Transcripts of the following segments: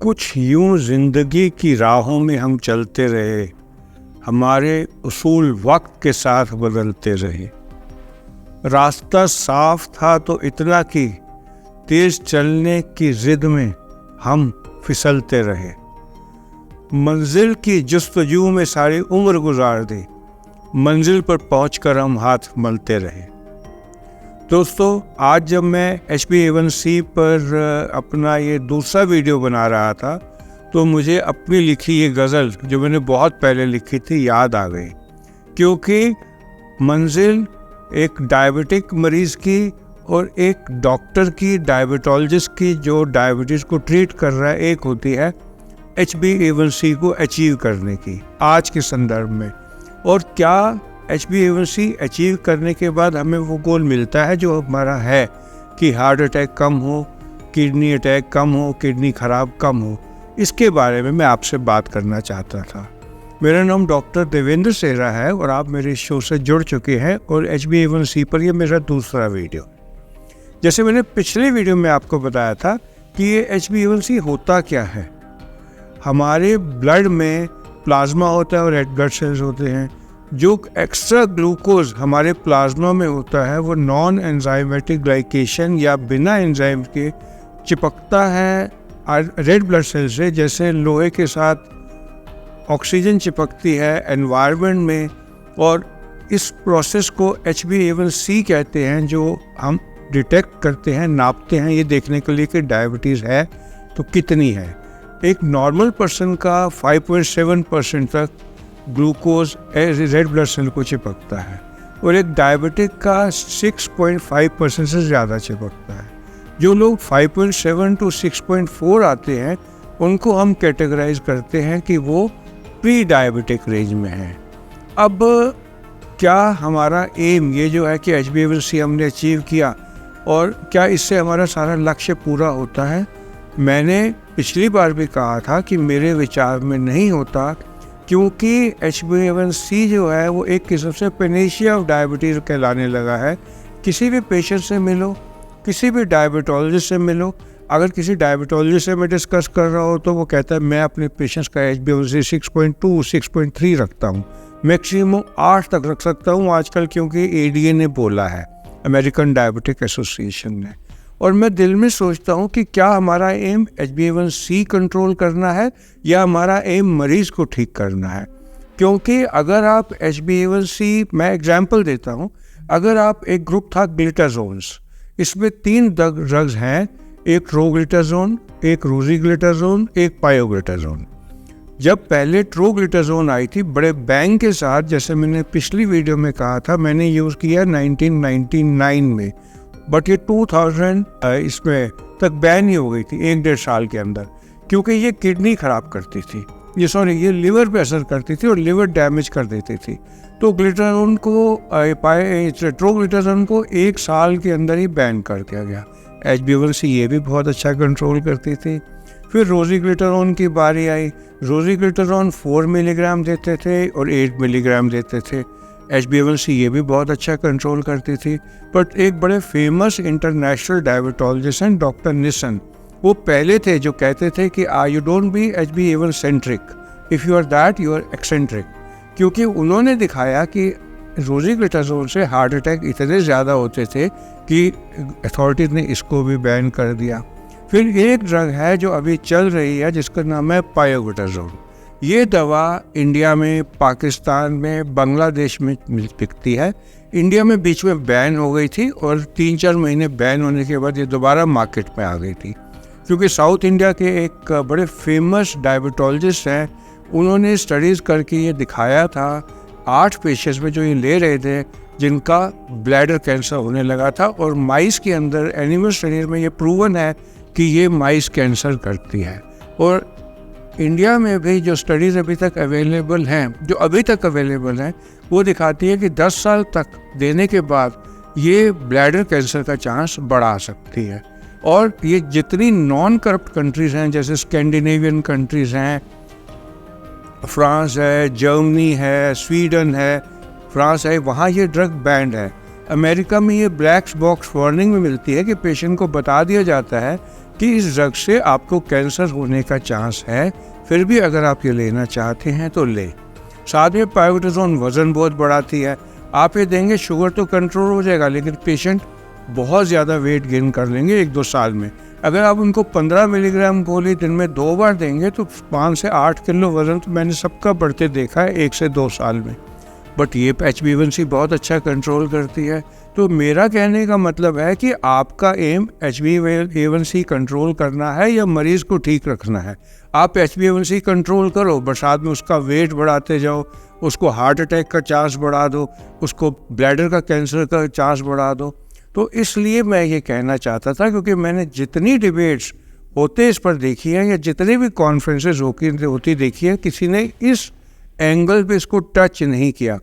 कुछ यूं जिंदगी की राहों में हम चलते रहे, हमारे उसूल वक्त के साथ बदलते रहे। रास्ता साफ था तो इतना कि तेज चलने की जिद में हम फिसलते रहे। मंजिल की जुस्तजू में सारी उम्र गुजार दी, मंजिल पर पहुंचकर हम हाथ मलते रहे। दोस्तों, आज जब मैं HbA1c पर अपना ये दूसरा वीडियो बना रहा था तो मुझे अपनी लिखी ये गज़ल जो मैंने बहुत पहले लिखी थी याद आ गई, क्योंकि मंजिल एक डायबिटिक मरीज़ की और एक डॉक्टर की, डायबिटोलॉजिस्ट की जो डायबिटीज़ को ट्रीट कर रहा है, एक होती है HbA1c को अचीव करने की आज के संदर्भ में। और क्या HbA1c अचीव करने के बाद हमें वो गोल मिलता है जो हमारा है कि हार्ट अटैक कम हो, किडनी अटैक कम हो, किडनी ख़राब कम हो। इसके बारे में मैं आपसे बात करना चाहता था। मेरा नाम डॉक्टर देवेंद्र सेहरा है और आप मेरे शो से जुड़ चुके हैं और HbA1c पर ये मेरा दूसरा वीडियो। जैसे मैंने पिछले वीडियो में आपको बताया था कि ये HbA1c होता क्या है। हमारे ब्लड में प्लाज्मा होता है और रेड ब्लड सेल्स होते हैं। जो एक्स्ट्रा ग्लूकोज हमारे प्लाज्मा में होता है वो नॉन एंजाइमेटिक ग्लाइकेशन या बिना एंजाइम के चिपकता है रेड ब्लड सेल से, जैसे लोहे के साथ ऑक्सीजन चिपकती है एनवायरनमेंट में। और इस प्रोसेस को HbA1c कहते हैं, जो हम डिटेक्ट करते हैं, नापते हैं ये देखने के लिए कि डायबिटीज़ है तो कितनी है। एक नॉर्मल पर्सन का 5.7% तक ग्लूकोज रेड ब्लड सेल को चिपकता है और एक डायबिटिक का 6.5% से ज़्यादा चिपकता है। जो लोग 5.7 to 6.4 आते हैं उनको हम कैटेगराइज करते हैं कि वो प्री डायबिटिक रेंज में हैं। अब क्या हमारा एम ये जो है कि HbA1c हमने अचीव किया और क्या इससे हमारा सारा लक्ष्य पूरा होता है? मैंने पिछली बार भी कहा था कि मेरे विचार में नहीं होता, क्योंकि HbA1c जो है वो एक किस्म से पेनेशिया ऑफ डायबिटीज़ कहलाने लगा है। किसी भी पेशेंट से मिलो, किसी भी डायबिटोलॉजिस्ट से मिलो, अगर किसी डायबिटोलॉजिस्ट से मैं डिस्कस कर रहा हूँ तो वो कहता है मैं अपने पेशेंट्स का HbA1c 6.2, 6.3 रखता हूँ, मैक्सिमम 8 तक रख सकता हूँ आजकल, क्योंकि ADA ने बोला है, अमेरिकन डायबिटिक एसोसिएशन ने। और मैं दिल में सोचता हूँ कि क्या हमारा एम HbA1c कंट्रोल करना है या हमारा एम मरीज़ को ठीक करना है। क्योंकि अगर आप HbA1c, मैं एग्जांपल देता हूँ, अगर आप एक ग्रुप था ग्लिटाजोन्स, इसमें 3 ड्रग्स हैं, एक ट्रोग्लिटाजोन, एक रोजीग्लिटाजोन, एक पायोग्लिटाजोन। जब पहले ट्रोग्लिटाजोन आई थी बड़े बैंग के साथ, जैसे मैंने पिछली वीडियो में कहा था, मैंने यूज़ किया 1999 में, बट ये 2000 इसमें तक बैन ही हो गई थी 1-1.5 साल के अंदर, क्योंकि ये किडनी ख़राब करती थी, ये लिवर पे असर करती थी और लिवर डैमेज कर देती थी। तो ग्लिटाजोन को ट्रोग्लिटाजोन को 1 साल के अंदर ही बैन कर दिया गया। HbA1c ये भी बहुत अच्छा कंट्रोल करती थी। फिर रोजीग्लिटाजोन की बारी आई। रोजीग्लिटाजोन 4 मिलीग्राम देते थे और 8 मिलीग्राम देते थे। HbA1c ये भी बहुत अच्छा कंट्रोल करती थी। बट एक बड़े फेमस इंटरनेशनल डायबिटोलॉजिस्ट हैं डॉक्टर निसन, वो पहले थे जो कहते थे कि you don't be HbA1 centric, if you are that you are eccentric. क्योंकि उन्होंने दिखाया कि रोजीग्लिटाजोन से हार्ट अटैक इतने ज़्यादा होते थे कि अथॉरिटीज़ ने इसको भी बैन कर दिया। फिर एक ड्रग है जो अभी चल रही है जिसका नाम है पायोग्लिटाजोन। ये दवा इंडिया में, पाकिस्तान में, बांग्लादेश में बिकती है। इंडिया में बीच में बैन हो गई थी और 3-4 महीने बैन होने के बाद ये दोबारा मार्केट में आ गई थी, क्योंकि साउथ इंडिया के एक बड़े फेमस डायबिटोलॉजिस्ट हैं, उन्होंने स्टडीज़ करके ये दिखाया था 8 पेशेंट्स में जो ये ले रहे थे जिनका ब्लैडर कैंसर होने लगा था, और माइस के अंदर एनिमल स्टडीज में ये प्रूवन है कि ये माइस कैंसर करती है। और इंडिया में भी जो स्टडीज़ अभी तक अवेलेबल हैं वो दिखाती है कि 10 साल तक देने के बाद ये ब्लैडर कैंसर का चांस बढ़ा सकती है। और ये जितनी नॉन करप्ट कंट्रीज़ हैं, जैसे स्कैंडिनेवियन कंट्रीज़ हैं, फ्रांस है, जर्मनी है, स्वीडन है, फ्रांस है, वहाँ ये ड्रग बैंड है। अमेरिका में ये ब्लैक बॉक्स वार्निंग में मिलती है कि पेशेंट को बता दिया जाता है कि इस ड्रग से आपको कैंसर होने का चांस है, फिर भी अगर आप ये लेना चाहते हैं तो लें। साथ में पायोकोर्टिज़ोन वज़न बहुत बढ़ाती है। आप ये देंगे शुगर तो कंट्रोल हो जाएगा, लेकिन पेशेंट बहुत ज़्यादा वेट गेन कर लेंगे 1-2 साल में। अगर आप उनको 15 मिलीग्राम गोली दिन में 2 बार देंगे तो 5 से 8 किलो वज़न तो मैंने सबका बढ़ते देखा है 1 से 2 साल में। बट ये HbA1c बहुत अच्छा कंट्रोल करती है। तो मेरा कहने का मतलब है कि आपका एम HbA1c कंट्रोल करना है या मरीज़ को ठीक रखना है। आप HbA1c कंट्रोल करो, बरसात में उसका वेट बढ़ाते जाओ, उसको हार्ट अटैक का चांस बढ़ा दो, उसको ब्लैडर का कैंसर का चांस बढ़ा दो। तो इसलिए मैं ये कहना चाहता था, क्योंकि मैंने जितनी डिबेट्स होते इस पर देखी है या जितनी भी कॉन्फ्रेंसेस होती देखी है, किसी ने इस एंगल पे इसको टच नहीं किया।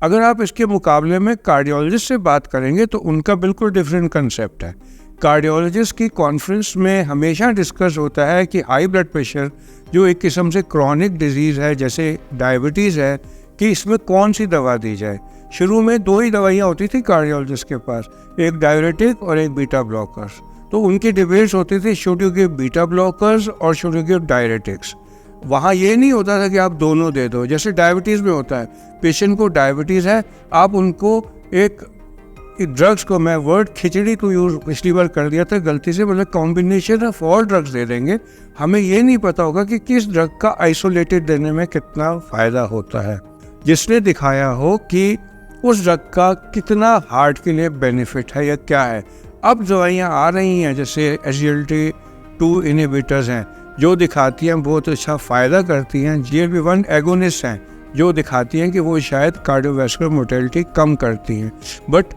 अगर आप इसके मुकाबले में कार्डियोलॉजिस्ट से बात करेंगे तो उनका बिल्कुल डिफरेंट कंसेप्ट है। कार्डियोलॉजिस्ट की कॉन्फ्रेंस में हमेशा डिस्कस होता है कि हाई ब्लड प्रेशर जो एक किस्म से क्रॉनिक डिजीज़ है, जैसे डायबिटीज़ है, कि इसमें कौन सी दवा दी जाए। शुरू में 2 ही दवाइयाँ होती थी कार्डियोलॉजिस्ट के पास, एक डायरेटिक और एक बीटा ब्लॉकर्स। तो उनकी डिबेट्स होती थी, should you give beta blockers और शुड यू गिव डायरेटिक्स। वहाँ ये नहीं होता था कि आप दोनों दे दो, जैसे डायबिटीज़ में होता है, पेशेंट को डायबिटीज़ है, आप उनको एक ड्रग्स को, मैं वर्ड खिचड़ी को यूज़ पिछली बार कर दिया था गलती से, मतलब combination of all drugs they देंगे। हमें ये नहीं पता होगा कि किस ड्रग का आइसोलेटेड देने में कितना फ़ायदा होता है, जिसने दिखाया हो कि उस ड्रग का कितना हार्ट के लिए बेनिफिट है या क्या है। अब दवाइयाँ आ रही हैं जैसे SGLT2 इनहिबिटर्स हैं जो दिखाती हैं बहुत अच्छा फ़ायदा करती हैं, GLP-1 एगोनिस्ट हैं जो दिखाती हैं कि वो शायद कार्डियोवैस्कुलर मोर्टेलिटी कम करती हैं। बट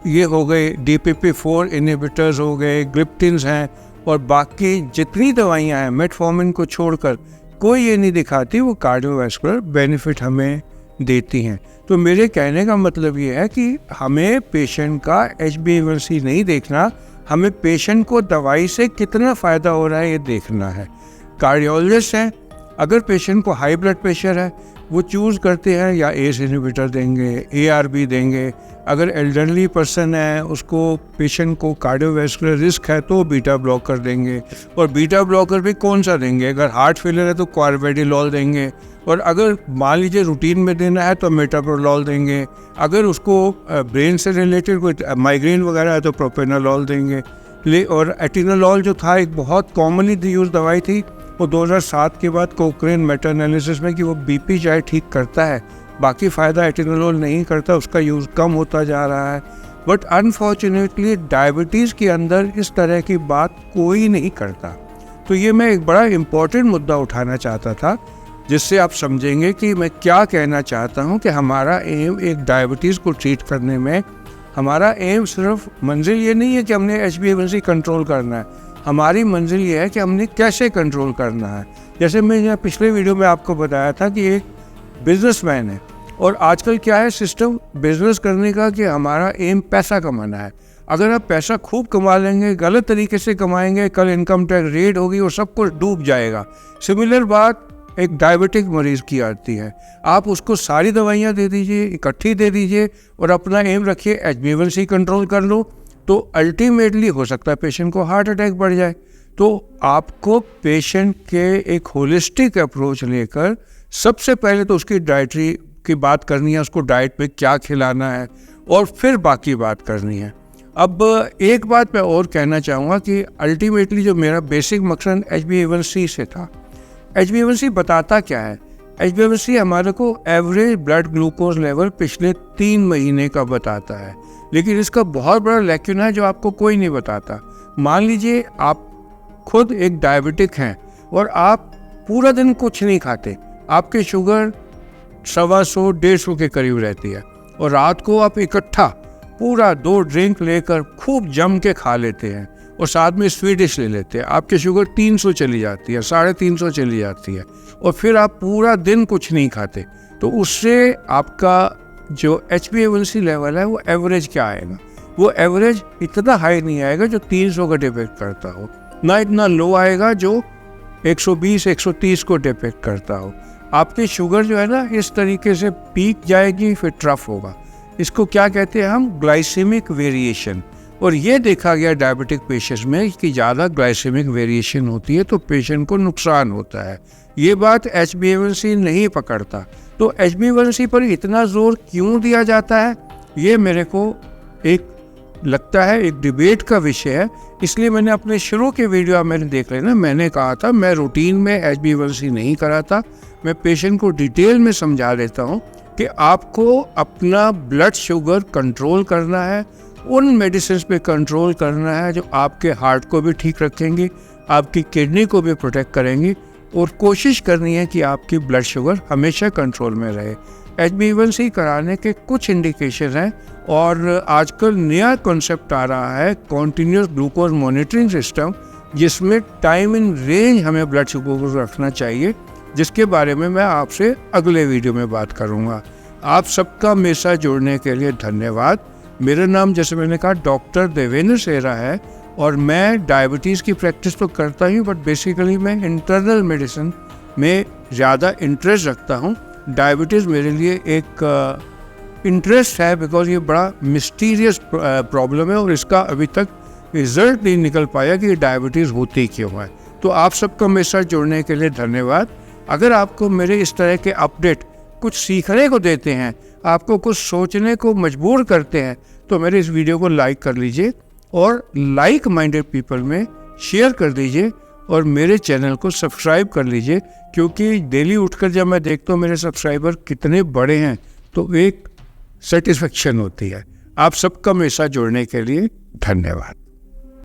ये हो गए DPP-4 इनहिबिटर्स हो गए, ग्लिप्टिन्स हैं, और बाकी जितनी दवाइयाँ हैं मेटफॉर्मिन को छोड़कर कोई ये नहीं दिखाती वो कार्डियोवैस्कुलर बेनिफिट हमें देती हैं। तो मेरे कहने का मतलब ये है कि हमें पेशेंट का HbA1c नहीं देखना, हमें पेशेंट को दवाई से कितना फ़ायदा हो रहा है ये देखना है। कार्डियोलॉजिस्ट हैं, अगर पेशेंट को हाई ब्लड प्रेशर है वो चूज़ करते हैं या ACE इनहिबिटर देंगे, ARB देंगे। अगर एल्डरली पर्सन है, उसको पेशेंट को कार्डियोवैस्कुलर रिस्क है तो बीटा ब्लॉकर देंगे, और बीटा ब्लॉकर भी कौन सा देंगे, अगर हार्ट फेलियर है तो कार्वेडिलॉल देंगे, और अगर मान लीजिए रूटीन में देना है तो मेटाप्रोलॉल देंगे, अगर उसको ब्रेन से रिलेटेड कोई माइग्रेन वगैरह है तो प्रोपेनोलॉल देंगे। और एटिनोलॉल जो था एक बहुत कॉमनली यूज दवाई थी, वो 2007 के बाद कोक्रेन मेटा एनालिसिस में कि वो BP चाहे ठीक करता है, बाकी फ़ायदा एटिनोलॉल नहीं करता, उसका यूज़ कम होता जा रहा है। बट अनफॉर्चुनेटली डायबिटीज़ के अंदर इस तरह की बात कोई नहीं करता। तो ये मैं एक बड़ा इम्पोर्टेंट मुद्दा उठाना चाहता था, जिससे आप समझेंगे कि मैं क्या कहना चाहता हूँ कि हमारा एम एक डायबिटीज़ को ट्रीट करने में, हमारा एम सिर्फ मंजिल ये नहीं है कि हमने HbA1c कंट्रोल करना है, हमारी मंजिल ये है कि हमने कैसे कंट्रोल करना है। जैसे मैं यहाँ पिछले वीडियो में आपको बताया था कि एक बिजनेसमैन है, और आजकल क्या है सिस्टम बिजनेस करने का कि हमारा एम पैसा कमाना है। अगर आप पैसा खूब कमा लेंगे, गलत तरीके से कमाएंगे, कल इनकम टैक्स रेड होगी और सब कुछ डूब जाएगा। सिमिलर बात एक डायबिटिक मरीज़ की आती है, आप उसको सारी दवाइयाँ दे दीजिए, इकट्ठी दे दीजिए और अपना एम रखिए HbA1c कंट्रोल कर लो, तो अल्टीमेटली हो सकता है पेशेंट को हार्ट अटैक बढ़ जाए। तो आपको पेशेंट के एक होलिस्टिक अप्रोच लेकर सबसे पहले तो उसकी डाइटरी की बात करनी है, उसको डाइट पे क्या खिलाना है, और फिर बाकी बात करनी है। अब एक बात मैं और कहना चाहूँगा कि अल्टीमेटली जो मेरा बेसिक मकसद HbA1c से था, HbA1c बताता क्या है। HbA1c हमारे को एवरेज ब्लड ग्लूकोज लेवल पिछले 3 महीने का बताता है, लेकिन इसका बहुत बड़ा लैक्यूना है जो आपको कोई नहीं बताता। मान लीजिए आप खुद एक डायबिटिक हैं और आप पूरा दिन कुछ नहीं खाते, आपके शुगर 125-150 के करीब रहती है, और रात को आप इकट्ठा पूरा 2 ड्रिंक लेकर खूब जम के खा लेते हैं और साथ में स्वीडिश ले लेते हैं, आपकी शुगर 300 चली जाती है, 350 चली जाती है, और फिर आप पूरा दिन कुछ नहीं खाते, तो उससे आपका जो HbA1c लेवल है वो एवरेज क्या आएगा, वो एवरेज इतना हाई नहीं आएगा जो 300 का डिपेक्ट करता हो, ना इतना लो आएगा जो 120-130 को डिपेक्ट करता हो। आपकी शुगर जो है ना इस तरीके से पीक जाएगी फिर ट्रफ होगा, इसको क्या कहते हैं हम, ग्लाइसेमिक वेरिएशन। और ये देखा गया डायबिटिक पेशेंट्स में कि ज़्यादा ग्लाइसेमिक वेरिएशन होती है तो पेशेंट को नुकसान होता है। ये बात HbA1c नहीं पकड़ता। तो HbA1c पर इतना जोर क्यों दिया जाता है, ये मेरे को एक लगता है एक डिबेट का विषय है। इसलिए मैंने अपने शुरू के वीडियो आप मैंने देख लेना, मैंने कहा था मैं रूटीन में HbA1c नहीं कराता। मैं पेशेंट को डिटेल में समझा देता हूँ कि आपको अपना ब्लड शुगर कंट्रोल करना है, उन मेडिसिन पे कंट्रोल करना है जो आपके हार्ट को भी ठीक रखेंगे, आपकी किडनी को भी प्रोटेक्ट करेंगी, और कोशिश करनी है कि आपकी ब्लड शुगर हमेशा कंट्रोल में रहे। HbA1c कराने के कुछ इंडिकेशन हैं, और आजकल नया कॉन्सेप्ट आ रहा है कॉन्टिन्यूस ग्लूकोज मॉनिटरिंग सिस्टम, जिसमें टाइम इन रेंज हमें ब्लड शुगर को रखना चाहिए, जिसके बारे में मैं आपसे अगले वीडियो में बात करूंगा। आप सबका मेरे साथ जुड़ने के लिए धन्यवाद। मेरा नाम जैसे मैंने कहा डॉक्टर देवेंद्र सेहरा है, और मैं डायबिटीज़ की प्रैक्टिस तो करता ही हूँ, बट बेसिकली मैं इंटरनल मेडिसिन में ज़्यादा इंटरेस्ट रखता हूँ। डायबिटीज़ मेरे लिए एक इंटरेस्ट है बिकॉज ये बड़ा मिस्टीरियस प्रॉब्लम है, और इसका अभी तक रिजल्ट नहीं निकल पाया कि डायबिटीज़ होती क्यों है। तो आप सबका मेरे साथ जुड़ने के लिए धन्यवाद। अगर आपको मेरे इस तरह के अपडेट कुछ सीखने को देते हैं, आपको कुछ सोचने को मजबूर करते हैं, तो मेरे इस वीडियो को लाइक कर लीजिए और लाइक माइंडेड पीपल में शेयर कर दीजिए, और मेरे चैनल को सब्सक्राइब कर लीजिए, क्योंकि डेली उठकर जब मैं देखता हूँ मेरे सब्सक्राइबर कितने बड़े हैं तो एक सेटिस्फेक्शन होती है। आप सबका मेरे साथ जुड़ने के लिए धन्यवाद।